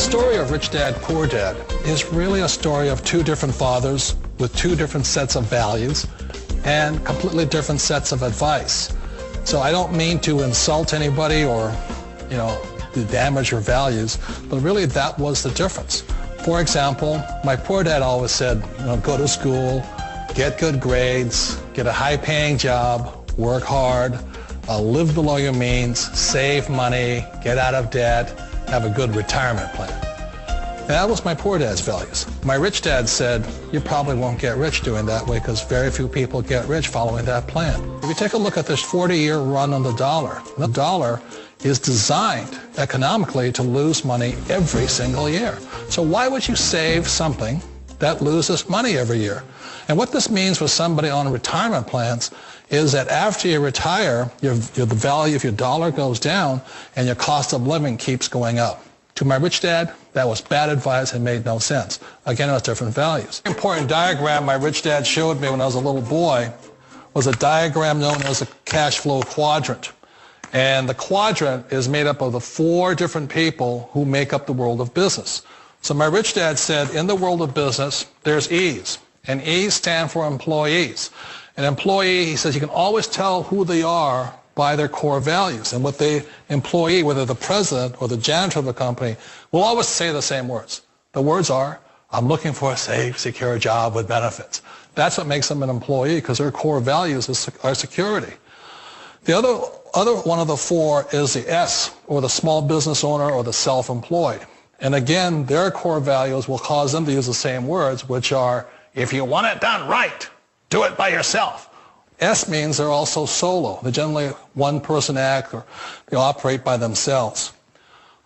story of Rich Dad, Poor Dad is really a story of two different fathers with two different sets of values and completely different sets of advice. So I don't mean to insult anybody or, to damage your values, but really that was the difference. For example, my poor dad always said, go to school, get good grades, get a high-paying job, work hard, live below your means, save money, get out of debt, have a good retirement plan. And that was my poor dad's values. My rich dad said, you probably won't get rich doing that way because very few people get rich following that plan. If you take a look at this 40-year run on the dollar is designed economically to lose money every single year. So why would you save something that loses money every year? And what this means for somebody on retirement plans is that after you retire, the value of your dollar goes down and your cost of living keeps going up. To my rich dad, that was bad advice and made no sense. Again, it was different values. An important diagram my rich dad showed me when I was a little boy was a diagram known as a cash flow quadrant. And the quadrant is made up of the four different people who make up the world of business. So my rich dad said, in the world of business, there's E's. And E's stand for employees. An employee, he says, you can always tell who they are by their core values. And what the employee, whether the president or the janitor of the company, will always say the same words. The words are, I'm looking for a safe, secure job with benefits. That's what makes them an employee, because their core values are security. The other one of the four is the S, or the small business owner or the self-employed. And again, their core values will cause them to use the same words, which are, if you want it done right, do it by yourself. S means they're also solo. They're generally one-person act, or they operate by themselves.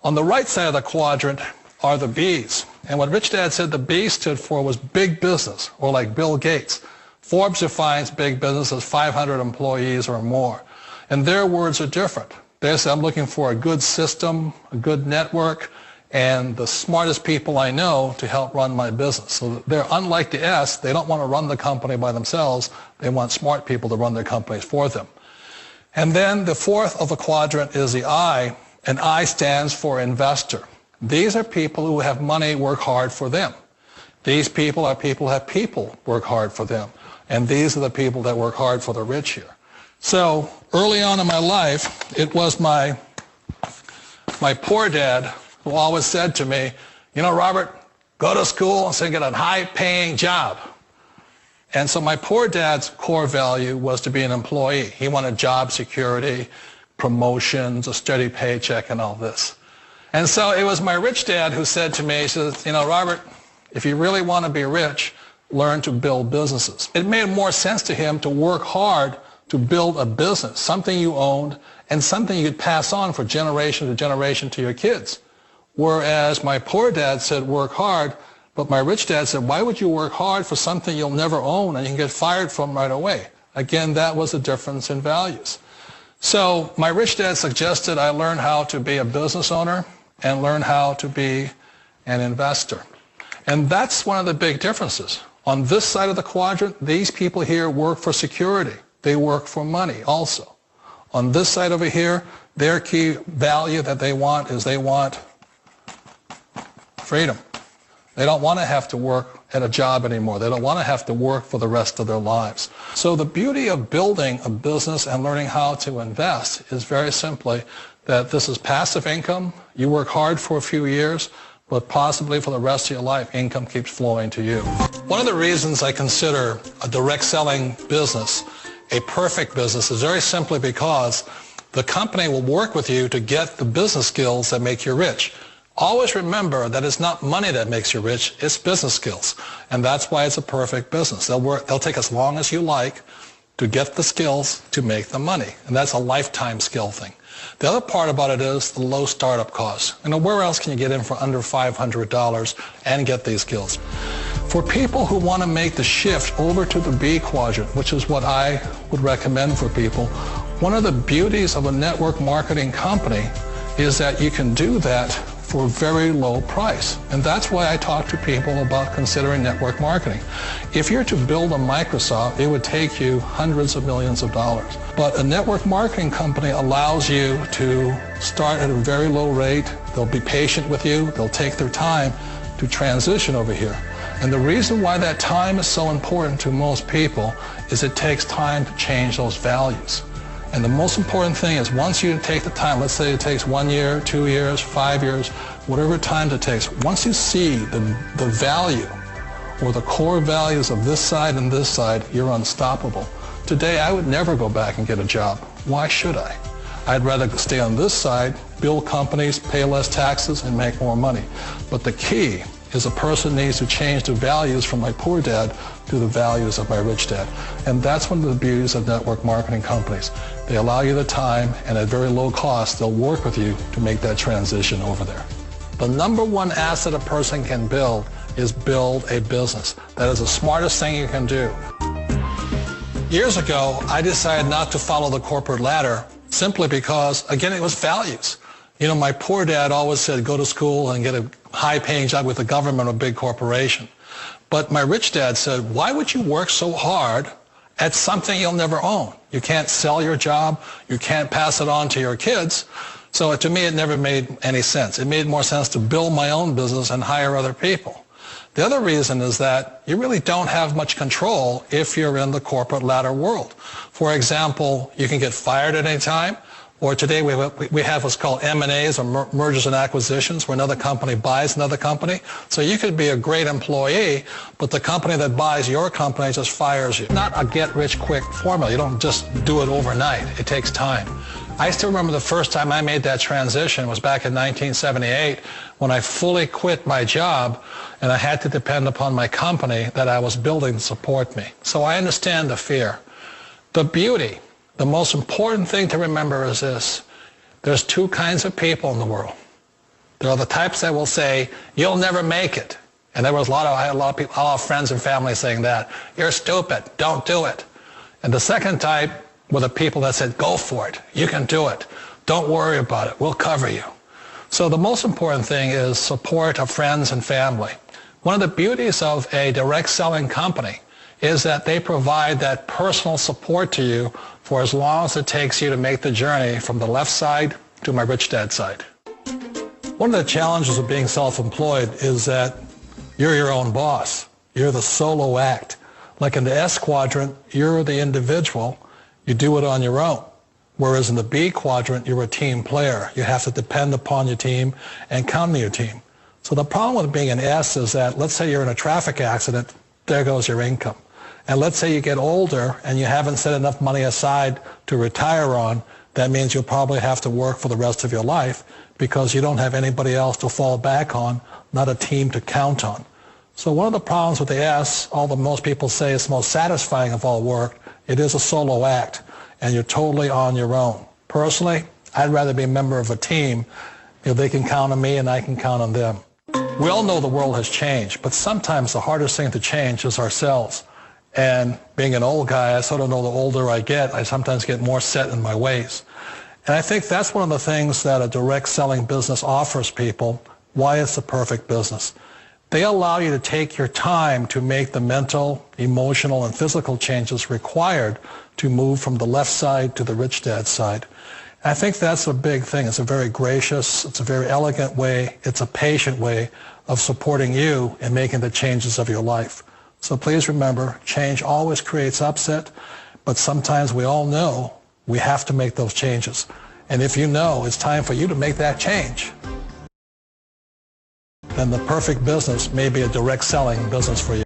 On the right side of the quadrant are the B's. And what Rich Dad said the B stood for was big business, or like Bill Gates. Forbes defines big business as 500 employees or more. And their words are different. They say, I'm looking for a good system, a good network, and the smartest people I know to help run my business. So they're unlike the S. They don't want to run the company by themselves. They want smart people to run their companies for them. And then the fourth of the quadrant is the I, and I stands for investor. These are people who have money work hard for them. These people are people who have people work hard for them. And these are the people that work hard for the rich here. So early on in my life, it was my poor dad who always said to me, Robert, go to school and get a high-paying job. And so my poor dad's core value was to be an employee. He wanted job security, promotions, a steady paycheck, and all this. And so it was my rich dad who said to me, he says, Robert, if you really want to be rich, learn to build businesses. It made more sense to him to work hard to build a business, something you owned, and something you could pass on for generation to generation to your kids. Whereas my poor dad said work hard, but my rich dad said, why would you work hard for something you'll never own and you can get fired from right away? Again, that was a difference in values. So my rich dad suggested I learn how to be a business owner and learn how to be an investor. And that's one of the big differences. On this side of the quadrant, these people here work for security. They work for money also. On this side over here, their key value that they want is they want freedom. They don't want to have to work at a job anymore. They don't want to have to work for the rest of their lives. So the beauty of building a business and learning how to invest is very simply that this is passive income. You work hard for a few years, but possibly for the rest of your life, income keeps flowing to you. One of the reasons I consider a direct selling business a perfect business is very simply because the company will work with you to get the business skills that make you rich. Always remember that it's not money that makes you rich, it's business skills. And that's why it's a perfect business. They'll take as long as you like to get the skills to make the money. And that's a lifetime skill thing. The other part about it is the low startup costs. Where else can you get in for under $500 and get these skills? For people who want to make the shift over to the B quadrant, which is what I would recommend for people, one of the beauties of a network marketing company is that you can do that for a very low price. And that's why I talk to people about considering network marketing. If you're to build a Microsoft, it would take you hundreds of millions of dollars. But a network marketing company allows you to start at a very low rate. They'll be patient with you. They'll take their time to transition over here. And the reason why that time is so important to most people is it takes time to change those values. And the most important thing is once you take the time, let's say it takes 1 year, 2 years, 5 years, whatever time it takes, once you see the value or the core values of this side and this side, you're unstoppable. Today, I would never go back and get a job. Why should I? I'd rather stay on this side, build companies, pay less taxes, and make more money. But the key is a person needs to change the values from my poor dad to the values of my rich dad. And that's one of the beauties of network marketing companies. They allow you the time, and at very low cost, they'll work with you to make that transition over there. The number one asset a person can build is build a business. That is the smartest thing you can do. Years ago, I decided not to follow the corporate ladder simply because, again, it was values. You know, my poor dad always said, go to school and get a high-paying job with the government or a big corporation. But my rich dad said, why would you work so hard at something you'll never own? You can't sell your job. You can't pass it on to your kids. So to me, it never made any sense. It made more sense to build my own business and hire other people. The other reason is that you really don't have much control if you're in the corporate ladder world. For example, you can get fired at any time. Or today we have what's called M&As, or mergers and acquisitions, where another company buys another company. So you could be a great employee, but the company that buys your company just fires you. Not a get-rich-quick formula. You don't just do it overnight. It takes time. I still remember the first time I made that transition was back in 1978 when I fully quit my job and I had to depend upon my company that I was building to support me. So I understand the fear. The beauty. The most important thing to remember is this. There's two kinds of people in the world. There are the types that will say, you'll never make it. And I had a lot of friends and family saying that. You're stupid. Don't do it. And the second type were the people that said, go for it. You can do it. Don't worry about it. We'll cover you. So the most important thing is support of friends and family. One of the beauties of a direct selling company is that they provide that personal support to you for as long as it takes you to make the journey from the left side to my rich dad side. One of the challenges of being self-employed is that you're your own boss. You're the solo act. Like in the S quadrant, you're the individual. You do it on your own. Whereas in the B quadrant, you're a team player. You have to depend upon your team and count on your team. So the problem with being an S is that, let's say you're in a traffic accident, there goes your income. And let's say you get older and you haven't set enough money aside to retire on, that means you'll probably have to work for the rest of your life because you don't have anybody else to fall back on, not a team to count on. So one of the problems with the S, although most people say it's the most satisfying of all work, it is a solo act and you're totally on your own. Personally, I'd rather be a member of a team if they can count on me and I can count on them. We all know the world has changed, but sometimes the hardest thing to change is ourselves. And being an old guy, I sort of know the older I get, I sometimes get more set in my ways. And I think that's one of the things that a direct selling business offers people, why it's the perfect business. They allow you to take your time to make the mental, emotional, and physical changes required to move from the left side to the rich dad side. And I think that's a big thing. It's a very gracious, it's a very elegant way, it's a patient way of supporting you in making the changes of your life. So please remember, change always creates upset, but sometimes we all know we have to make those changes. And if you know it's time for you to make that change, then the perfect business may be a direct selling business for you.